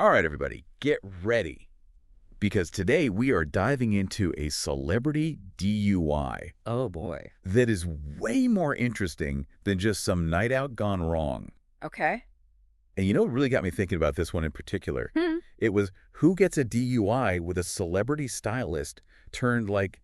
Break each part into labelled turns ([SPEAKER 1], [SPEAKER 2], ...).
[SPEAKER 1] All right, everybody, get ready. Because today we are diving into a celebrity DUI.
[SPEAKER 2] Oh, boy.
[SPEAKER 1] That is way more interesting than just some night out gone wrong.
[SPEAKER 2] Okay.
[SPEAKER 1] And you know what really got me thinking about this one in particular? It was who gets a DUI with a celebrity stylist turned like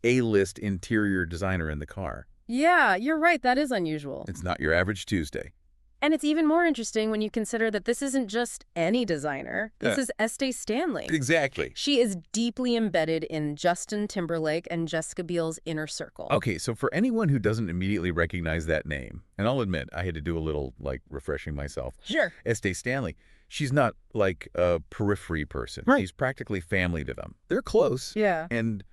[SPEAKER 1] A-list interior designer in the car?
[SPEAKER 2] Yeah, you're right. That is unusual.
[SPEAKER 1] It's not your average Tuesday.
[SPEAKER 2] And it's even more interesting when you consider that this isn't just any designer. This is Estee Stanley.
[SPEAKER 1] Exactly.
[SPEAKER 2] She is deeply embedded in Justin Timberlake and Jessica Biel's inner circle.
[SPEAKER 1] Okay, so for anyone who doesn't immediately recognize that name, and I'll admit, I had to do a little, refreshing myself.
[SPEAKER 2] Sure.
[SPEAKER 1] Estee Stanley, she's not like a periphery person.
[SPEAKER 2] Right.
[SPEAKER 1] She's practically family to them. They're close.
[SPEAKER 2] Yeah.
[SPEAKER 1] And,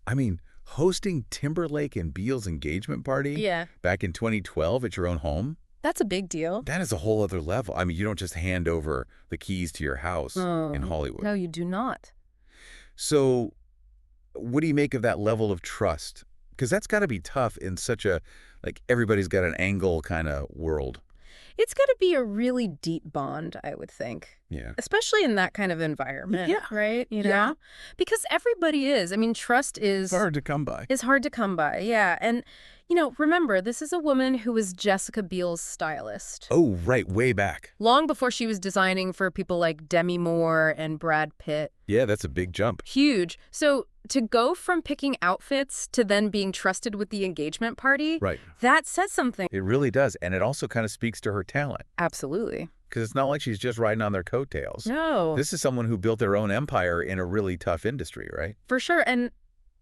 [SPEAKER 1] I mean, hosting Timberlake and Biel's engagement party back in 2012 at your own home?
[SPEAKER 2] That's a big deal.
[SPEAKER 1] That is a whole other level. I mean, you don't just hand over the keys to your house in Hollywood.
[SPEAKER 2] No, you do not.
[SPEAKER 1] So what do you make of that level of trust? Because that's got to be tough in such a, everybody's got an angle kind of world.
[SPEAKER 2] It's got to be a really deep bond, I would think.
[SPEAKER 1] Yeah.
[SPEAKER 2] Especially in that kind of environment, right? You know?
[SPEAKER 1] Yeah.
[SPEAKER 2] Because everybody is. I mean, trust is...
[SPEAKER 1] It's hard to come by.
[SPEAKER 2] It's hard to come by, yeah. And, you know, remember, this is a woman who was Jessica Biel's stylist.
[SPEAKER 1] Oh, right, way back.
[SPEAKER 2] Long before she was designing for people like Demi Moore and Brad Pitt.
[SPEAKER 1] Yeah, that's a big jump.
[SPEAKER 2] Huge. So to go from picking outfits to then being trusted with the engagement party, that says something.
[SPEAKER 1] It really does. And it also kind of speaks to her talent.
[SPEAKER 2] Absolutely.
[SPEAKER 1] Because it's not like she's just riding on their coattails.
[SPEAKER 2] No.
[SPEAKER 1] This is someone who built their own empire in a really tough industry, right?
[SPEAKER 2] For sure. And,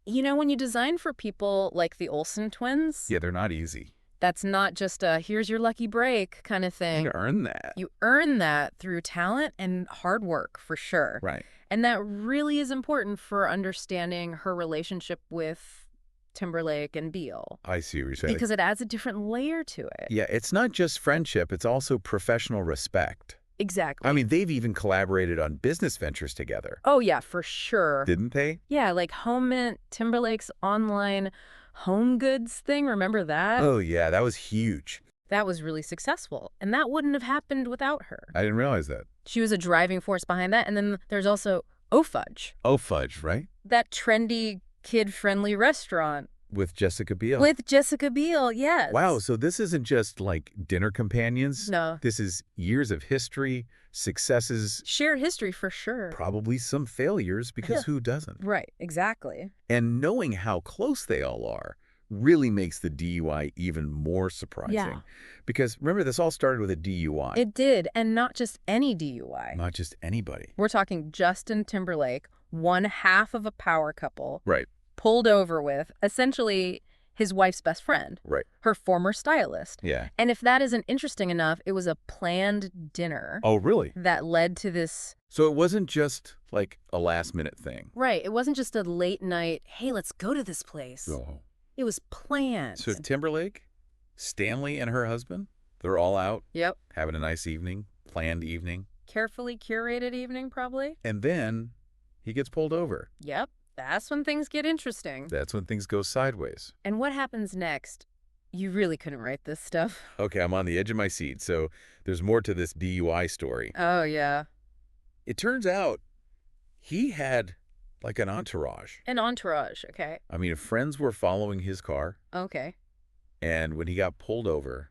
[SPEAKER 2] you know, when you design for people like the Olsen twins...
[SPEAKER 1] Yeah, they're not easy.
[SPEAKER 2] That's not just a, here's your lucky break kind of thing.
[SPEAKER 1] You earn that.
[SPEAKER 2] You earn that through talent and hard work, for sure.
[SPEAKER 1] Right.
[SPEAKER 2] And that really is important for understanding her relationship with Timberlake and Biel.
[SPEAKER 1] I see what you're saying.
[SPEAKER 2] Because it adds a different layer to it.
[SPEAKER 1] Yeah, it's not just friendship, it's also professional respect.
[SPEAKER 2] Exactly.
[SPEAKER 1] I mean, they've even collaborated on business ventures together.
[SPEAKER 2] Oh, yeah, for sure.
[SPEAKER 1] Didn't they?
[SPEAKER 2] Yeah, like Home Mint, Timberlake's online home goods thing. Remember that?
[SPEAKER 1] Oh, yeah, that was huge.
[SPEAKER 2] That was really successful. And that wouldn't have happened without her.
[SPEAKER 1] I didn't realize that.
[SPEAKER 2] She was a driving force behind that. And then there's also Fudge.
[SPEAKER 1] Fudge, right?
[SPEAKER 2] That trendy, kid-friendly restaurant.
[SPEAKER 1] With Jessica Biel.
[SPEAKER 2] With Jessica Biel, yes.
[SPEAKER 1] Wow, so this isn't just like dinner companions.
[SPEAKER 2] No.
[SPEAKER 1] This is years of history, successes.
[SPEAKER 2] Shared history for sure.
[SPEAKER 1] Probably some failures, because who doesn't?
[SPEAKER 2] Right, exactly.
[SPEAKER 1] And knowing how close they all are really makes the DUI even more surprising.
[SPEAKER 2] Yeah.
[SPEAKER 1] Because remember, this all started with a DUI.
[SPEAKER 2] It did, and not just any DUI.
[SPEAKER 1] Not just anybody.
[SPEAKER 2] We're talking Justin Timberlake, one half of a power couple.
[SPEAKER 1] Right.
[SPEAKER 2] Pulled over with, essentially, his wife's best friend.
[SPEAKER 1] Right.
[SPEAKER 2] Her former stylist.
[SPEAKER 1] Yeah.
[SPEAKER 2] And if that isn't interesting enough, it was a planned dinner.
[SPEAKER 1] Oh, really?
[SPEAKER 2] That led to this...
[SPEAKER 1] So it wasn't just like a last-minute thing.
[SPEAKER 2] Right. It wasn't just a late night, hey, let's go to this place.
[SPEAKER 1] No.
[SPEAKER 2] It was planned.
[SPEAKER 1] So Timberlake, Stanley, and her husband, they're all out.
[SPEAKER 2] Yep.
[SPEAKER 1] Having a nice evening, planned evening.
[SPEAKER 2] Carefully curated evening, probably.
[SPEAKER 1] And then he gets pulled over.
[SPEAKER 2] Yep. That's when things get interesting.
[SPEAKER 1] That's when things go sideways.
[SPEAKER 2] And what happens next? You really couldn't write this stuff.
[SPEAKER 1] Okay, I'm on the edge of my seat, so there's more to this DUI story.
[SPEAKER 2] Oh, yeah.
[SPEAKER 1] It turns out he had like an entourage.
[SPEAKER 2] An entourage, okay.
[SPEAKER 1] I mean, friends were following his car.
[SPEAKER 2] Okay.
[SPEAKER 1] And when he got pulled over,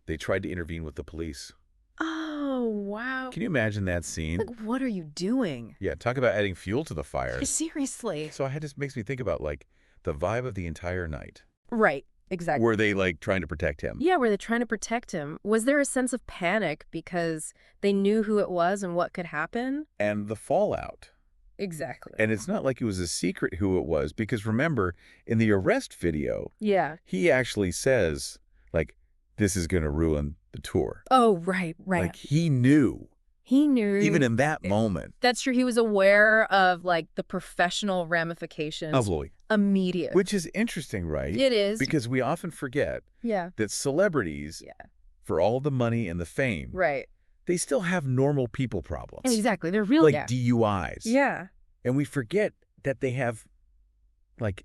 [SPEAKER 1] they tried to intervene with the police.
[SPEAKER 2] Oh, wow.
[SPEAKER 1] Can you imagine that scene?
[SPEAKER 2] Like, what are you doing?
[SPEAKER 1] Yeah, talk about adding fuel to the fire.
[SPEAKER 2] Seriously.
[SPEAKER 1] So this makes me think about the vibe of the entire night.
[SPEAKER 2] Right, exactly.
[SPEAKER 1] Were they trying to protect him?
[SPEAKER 2] Yeah, were they trying to protect him? Was there a sense of panic because they knew who it was and what could happen?
[SPEAKER 1] And the fallout.
[SPEAKER 2] Exactly.
[SPEAKER 1] And it's not like it was a secret who it was, because remember, in the arrest video, he actually says, this is going to ruin the tour.
[SPEAKER 2] Oh, right.
[SPEAKER 1] He knew.
[SPEAKER 2] He knew.
[SPEAKER 1] Even in that moment.
[SPEAKER 2] That's true. He was aware of, the professional ramifications.
[SPEAKER 1] Absolutely.
[SPEAKER 2] Immediate.
[SPEAKER 1] Which is interesting, right?
[SPEAKER 2] It is.
[SPEAKER 1] Because we often forget that celebrities, for all the money and the fame, they still have normal people problems.
[SPEAKER 2] Exactly. They're real.
[SPEAKER 1] DUIs.
[SPEAKER 2] Yeah.
[SPEAKER 1] And we forget that they have,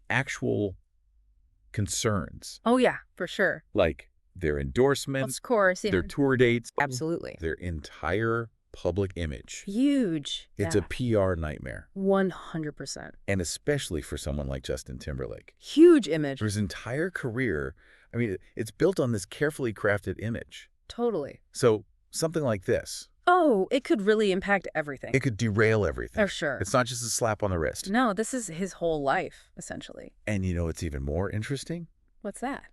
[SPEAKER 1] actual concerns.
[SPEAKER 2] Oh, yeah, for sure.
[SPEAKER 1] Their endorsements.
[SPEAKER 2] Of course.
[SPEAKER 1] Their tour dates.
[SPEAKER 2] Absolutely.
[SPEAKER 1] Their entire public image.
[SPEAKER 2] Huge.
[SPEAKER 1] It's a PR nightmare.
[SPEAKER 2] 100%.
[SPEAKER 1] And especially for someone like Justin Timberlake.
[SPEAKER 2] Huge image.
[SPEAKER 1] For his entire career, I mean, it's built on this carefully crafted image.
[SPEAKER 2] Totally.
[SPEAKER 1] So something like this.
[SPEAKER 2] Oh, it could really impact everything.
[SPEAKER 1] It could derail everything.
[SPEAKER 2] Oh, sure.
[SPEAKER 1] It's not just a slap on the wrist.
[SPEAKER 2] No, this is his whole life, essentially.
[SPEAKER 1] And you know what's even more interesting?
[SPEAKER 2] What's that?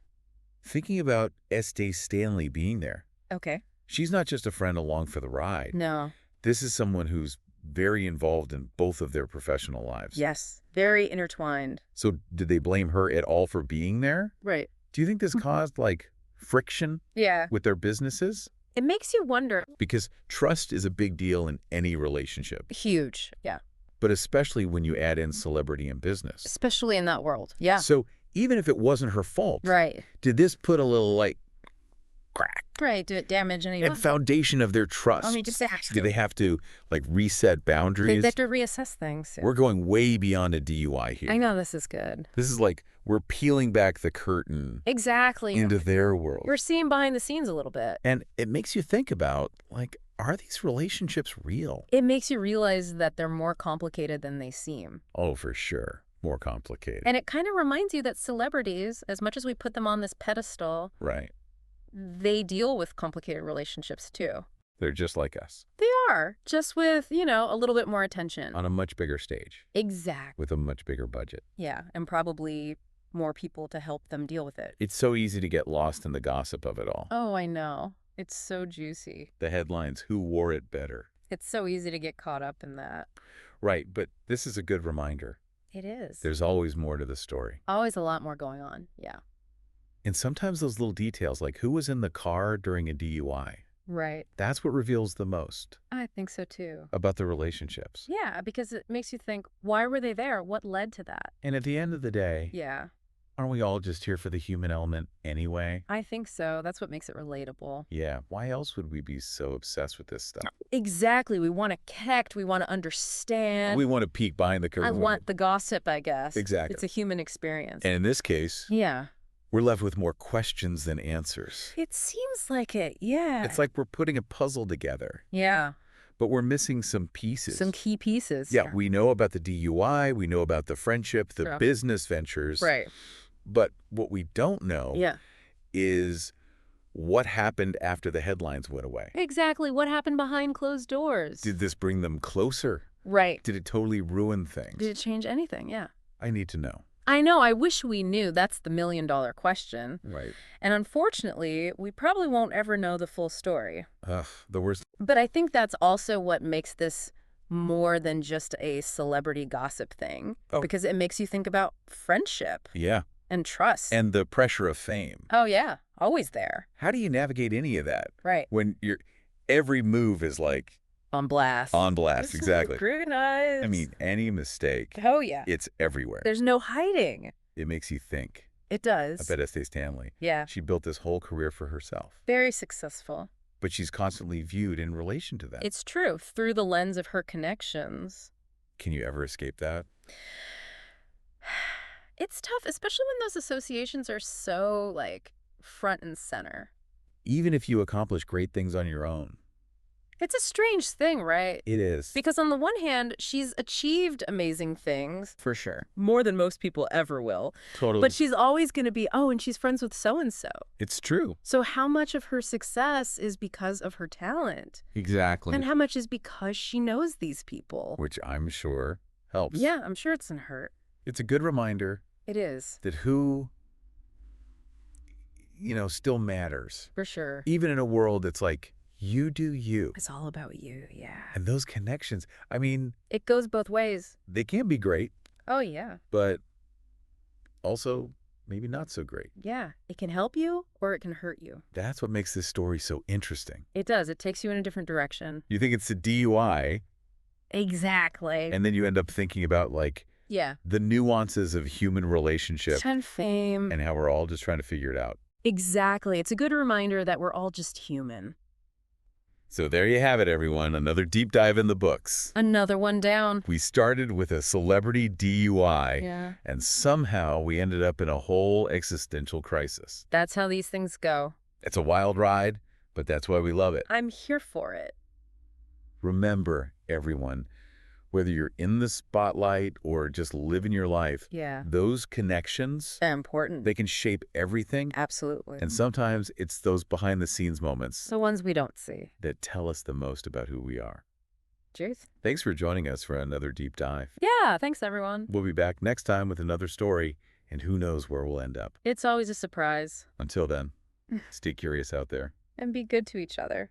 [SPEAKER 1] Thinking about Estee Stanley being there.
[SPEAKER 2] Okay.
[SPEAKER 1] She's not just a friend along for the ride.
[SPEAKER 2] No.
[SPEAKER 1] This is someone who's very involved in both of their professional lives.
[SPEAKER 2] Yes. Very intertwined.
[SPEAKER 1] So did they blame her at all for being there?
[SPEAKER 2] Right.
[SPEAKER 1] Do you think this caused, like, friction with their businesses?
[SPEAKER 2] It makes you wonder.
[SPEAKER 1] Because trust is a big deal in any relationship.
[SPEAKER 2] Huge. Yeah.
[SPEAKER 1] But especially when you add in celebrity and business.
[SPEAKER 2] Especially in that world. Yeah.
[SPEAKER 1] So even if it wasn't her fault,
[SPEAKER 2] right.
[SPEAKER 1] Did this put a little, like, crack?
[SPEAKER 2] Right. Did it damage any
[SPEAKER 1] And foundation of their trust?
[SPEAKER 2] I mean, just
[SPEAKER 1] do they have to, like, reset boundaries?
[SPEAKER 2] They have to reassess things.
[SPEAKER 1] We're going way beyond a DUI here.
[SPEAKER 2] I know this is good.
[SPEAKER 1] This is like we're peeling back the curtain.
[SPEAKER 2] Exactly.
[SPEAKER 1] Into their world.
[SPEAKER 2] We're seeing behind the scenes a little bit.
[SPEAKER 1] And it makes you think about, like, are these relationships real?
[SPEAKER 2] It makes you realize that they're more complicated than they seem.
[SPEAKER 1] Oh, for sure. More complicated.
[SPEAKER 2] And it kind of reminds you that celebrities, as much as we put them on this pedestal,
[SPEAKER 1] right,
[SPEAKER 2] they deal with complicated relationships too.
[SPEAKER 1] They're just like us.
[SPEAKER 2] They are, just with, you know, a little bit more attention.
[SPEAKER 1] On a much bigger stage.
[SPEAKER 2] Exactly.
[SPEAKER 1] With a much bigger budget.
[SPEAKER 2] Yeah, and probably more people to help them deal with it.
[SPEAKER 1] It's so easy to get lost in the gossip of it all.
[SPEAKER 2] Oh, I know. It's so juicy.
[SPEAKER 1] The headlines, who wore it better?
[SPEAKER 2] It's so easy to get caught up in that.
[SPEAKER 1] Right, but this is a good reminder.
[SPEAKER 2] It is.
[SPEAKER 1] There's always more to the story.
[SPEAKER 2] Always a lot more going on, yeah.
[SPEAKER 1] And sometimes those little details, like who was in the car during a DUI.
[SPEAKER 2] Right.
[SPEAKER 1] That's what reveals the most.
[SPEAKER 2] I think so too.
[SPEAKER 1] About the relationships.
[SPEAKER 2] Yeah, because it makes you think, why were they there? What led to that?
[SPEAKER 1] And at the end of the day,
[SPEAKER 2] yeah,
[SPEAKER 1] aren't we all just here for the human element anyway?
[SPEAKER 2] I think so. That's what makes it relatable.
[SPEAKER 1] Yeah. Why else would we be so obsessed with this stuff?
[SPEAKER 2] Exactly. We want to connect. We want to understand.
[SPEAKER 1] We want to peek behind the curtain.
[SPEAKER 2] I want the gossip, I guess.
[SPEAKER 1] Exactly.
[SPEAKER 2] It's a human experience.
[SPEAKER 1] And in this case,
[SPEAKER 2] yeah,
[SPEAKER 1] we're left with more questions than answers.
[SPEAKER 2] It seems like it, yeah.
[SPEAKER 1] It's like we're putting a puzzle together.
[SPEAKER 2] Yeah.
[SPEAKER 1] But we're missing some pieces.
[SPEAKER 2] Some key pieces.
[SPEAKER 1] Yeah, we know about the DUI. We know about the friendship, the business ventures.
[SPEAKER 2] Right.
[SPEAKER 1] But what we don't know is what happened after the headlines went away.
[SPEAKER 2] Exactly. What happened behind closed doors?
[SPEAKER 1] Did this bring them closer?
[SPEAKER 2] Right.
[SPEAKER 1] Did it totally ruin things?
[SPEAKER 2] Did it change anything? Yeah.
[SPEAKER 1] I need to know.
[SPEAKER 2] I know. I wish we knew. That's the million-dollar question.
[SPEAKER 1] Right.
[SPEAKER 2] And unfortunately, we probably won't ever know the full story.
[SPEAKER 1] Ugh, the worst.
[SPEAKER 2] But I think that's also what makes this more than just a celebrity gossip thing.
[SPEAKER 1] Oh.
[SPEAKER 2] Because it makes you think about friendship.
[SPEAKER 1] Yeah.
[SPEAKER 2] And trust.
[SPEAKER 1] And the pressure of fame.
[SPEAKER 2] Oh, yeah. Always there.
[SPEAKER 1] How do you navigate any of that?
[SPEAKER 2] Right.
[SPEAKER 1] When every move is like...
[SPEAKER 2] on blast.
[SPEAKER 1] On blast, exactly.
[SPEAKER 2] Scrutinized.
[SPEAKER 1] I mean, any mistake.
[SPEAKER 2] Oh, yeah.
[SPEAKER 1] It's everywhere.
[SPEAKER 2] There's no hiding.
[SPEAKER 1] It makes you think.
[SPEAKER 2] It does.
[SPEAKER 1] I bet Estee Stanley.
[SPEAKER 2] Yeah.
[SPEAKER 1] She built this whole career for herself.
[SPEAKER 2] Very successful.
[SPEAKER 1] But she's constantly viewed in relation to that.
[SPEAKER 2] It's true. Through the lens of her connections.
[SPEAKER 1] Can you ever escape that?
[SPEAKER 2] It's tough, especially when those associations are so, like, front and center.
[SPEAKER 1] Even if you accomplish great things on your own.
[SPEAKER 2] It's a strange thing, right?
[SPEAKER 1] It is.
[SPEAKER 2] Because on the one hand, she's achieved amazing things. For sure. More than most people ever will.
[SPEAKER 1] Totally.
[SPEAKER 2] But she's always going to be, oh, and she's friends with so-and-so.
[SPEAKER 1] It's true.
[SPEAKER 2] So how much of her success is because of her talent?
[SPEAKER 1] Exactly.
[SPEAKER 2] And how much is because she knows these people?
[SPEAKER 1] Which I'm sure helps.
[SPEAKER 2] Yeah, I'm sure it's in hurt.
[SPEAKER 1] It's a good reminder.
[SPEAKER 2] It is.
[SPEAKER 1] That who, still matters.
[SPEAKER 2] For sure.
[SPEAKER 1] Even in a world that's like, you do you.
[SPEAKER 2] It's all about you, yeah.
[SPEAKER 1] And those connections, I mean...
[SPEAKER 2] it goes both ways.
[SPEAKER 1] They can be great.
[SPEAKER 2] Oh, yeah.
[SPEAKER 1] But also maybe not so great.
[SPEAKER 2] Yeah. It can help you or it can hurt you.
[SPEAKER 1] That's what makes this story so interesting.
[SPEAKER 2] It does. It takes you in a different direction.
[SPEAKER 1] You think it's a DUI.
[SPEAKER 2] Exactly.
[SPEAKER 1] And then you end up thinking about, like...
[SPEAKER 2] yeah.
[SPEAKER 1] The nuances of human relationship.
[SPEAKER 2] And fame.
[SPEAKER 1] And how we're all just trying to figure it out.
[SPEAKER 2] Exactly. It's a good reminder that we're all just human.
[SPEAKER 1] So there you have it, everyone. Another deep dive in the books.
[SPEAKER 2] Another one down.
[SPEAKER 1] We started with a celebrity DUI.
[SPEAKER 2] Yeah.
[SPEAKER 1] And somehow we ended up in a whole existential crisis.
[SPEAKER 2] That's how these things go.
[SPEAKER 1] It's a wild ride, but that's why we love it.
[SPEAKER 2] I'm here for it.
[SPEAKER 1] Remember, everyone, whether you're in the spotlight or just living your life, those connections,
[SPEAKER 2] they're important.
[SPEAKER 1] They can shape everything.
[SPEAKER 2] Absolutely.
[SPEAKER 1] And sometimes it's those behind-the-scenes moments,
[SPEAKER 2] the ones we don't see,
[SPEAKER 1] that tell us the most about who we are.
[SPEAKER 2] Cheers.
[SPEAKER 1] Thanks for joining us for another deep dive.
[SPEAKER 2] Yeah, thanks, everyone.
[SPEAKER 1] We'll be back next time with another story, and who knows where we'll end up.
[SPEAKER 2] It's always a surprise.
[SPEAKER 1] Until then, stay curious out there.
[SPEAKER 2] And be good to each other.